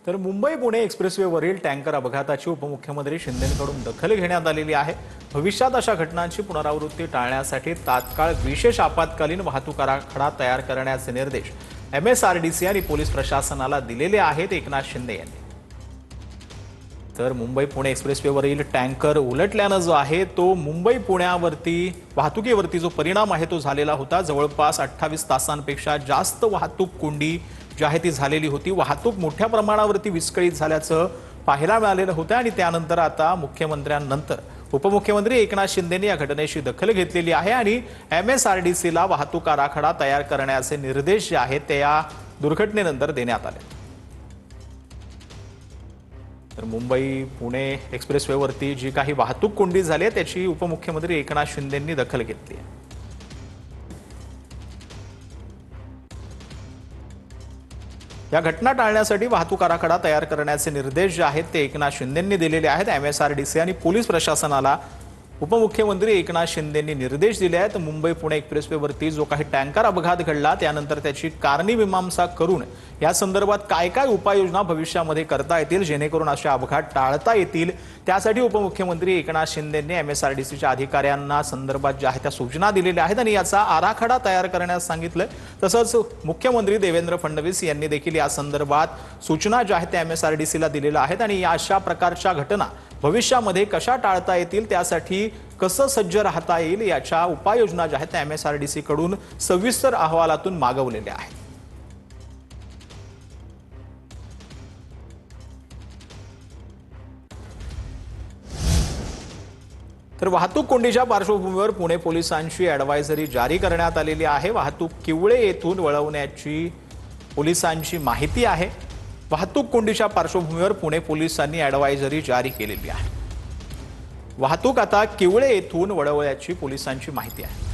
तर मुंबई पुणे एक्सप्रेसवेवरील टँकर अपघाताची उपमुख्यमंत्री शिंदेंकडून दखल घेण्यात आलेली आहे। भविष्यात अशा घटनांची पुनरावृत्ती टाळण्यासाठी तात्काळ विशेष आपत्कालीन वाहतूक आराखडा तयार करण्याचे निर्देश MSRDC आणि पोलीस प्रशासनाला दिलेले आहेत एकनाथ शिंदे यांनी। तर मुंबई पुणे एक्सप्रेसवेवरील टँकर उलटल्याने जो आहे तो मुंबई पुण्यावरती वाहतुकीवरती जो परिणाम आहे तो झालेला होता। जवळपास 28 तासांपेक्षा जास्त वाहतूक कोंडी जी आहे ती झालेली होती। वाहतूक मोठ्या प्रमाणावरती विस्कळीत झाल्याचं पाहायला मिळालेलं होतं आणि त्यानंतर आता मुख्यमंत्र्यांनंतर उपमुख्यमंत्री एकनाथ शिंदेंनी या घटनेची दखल घेतलेली आहे आणि MSRDCला वाहतूक आराखडा तयार करण्याचे निर्देश जे आहेत ते या दुर्घटनेनंतर देण्यात आले। तर मुंबई पुणे एक्सप्रेसवेवरती जी काही वाहतूक कोंडी झाली आहे त्याची उपमुख्यमंत्री एकनाथ शिंदेंनी दखल घेतली आहे। या घटना टाळण्यासाठी वाहतूक आराखडा तयार करण्याचे निर्देश जे आहेत ते एकनाथ शिंदेंनी दिलेले आहेत। MSRDC आणि पोलीस प्रशासनाला उपमुख्यमंत्री एकनाथ शिंदेंनी निर्देश दिले आहेत। मुंबई पुणे एक्सप्रेसवेवरती जो काही टँकर अपघात घडला त्यानंतर त्याची कारणीमीमांसा करून या संदर्भात काय काय उपाययोजना भविष्यामध्ये करता येतील जेणेकरून असे अपघात टाळता येतील त्यासाठी उपमुख्यमंत्री एकनाथ शिंदेंनी MSRDCच्या अधिकाऱ्यांना संदर्भात ज्या आहेत त्या सूचना दिलेल्या आहेत आणि याचा आराखडा तयार करण्यास सांगितलं। तसंच मुख्यमंत्री देवेंद्र फडणवीस यांनी देखील या संदर्भात सूचना ज्या आहेत त्या MSRDCला दिलेल्या आहेत आणि अशा प्रकारच्या घटना भविष्यामध्ये कशा टाळता येतील त्यासाठी कसं सज्ज राहता येईल याच्या उपाययोजना ज्या आहेत त्या MSRDC कडून सविस्तर अहवालातून मागवलेल्या आहेत। तर वाहतूक कोंडीच्या पार्श्वभूमीवर पुणे पोलिसांची ॲडव्हायझरी जारी करण्यात आलेली आहे। वाहतूक किवळे येथून वळवण्याची पोलिसांची माहिती आहे। वाहतूक कोंडीच्या पार्श्वभूमीवर पुणे पोलिसांनी ॲडव्हायझरी जारी केलेली आहे। वाहतूक आता किवळे येथून वळवण्याची पोलिसांची माहिती आहे।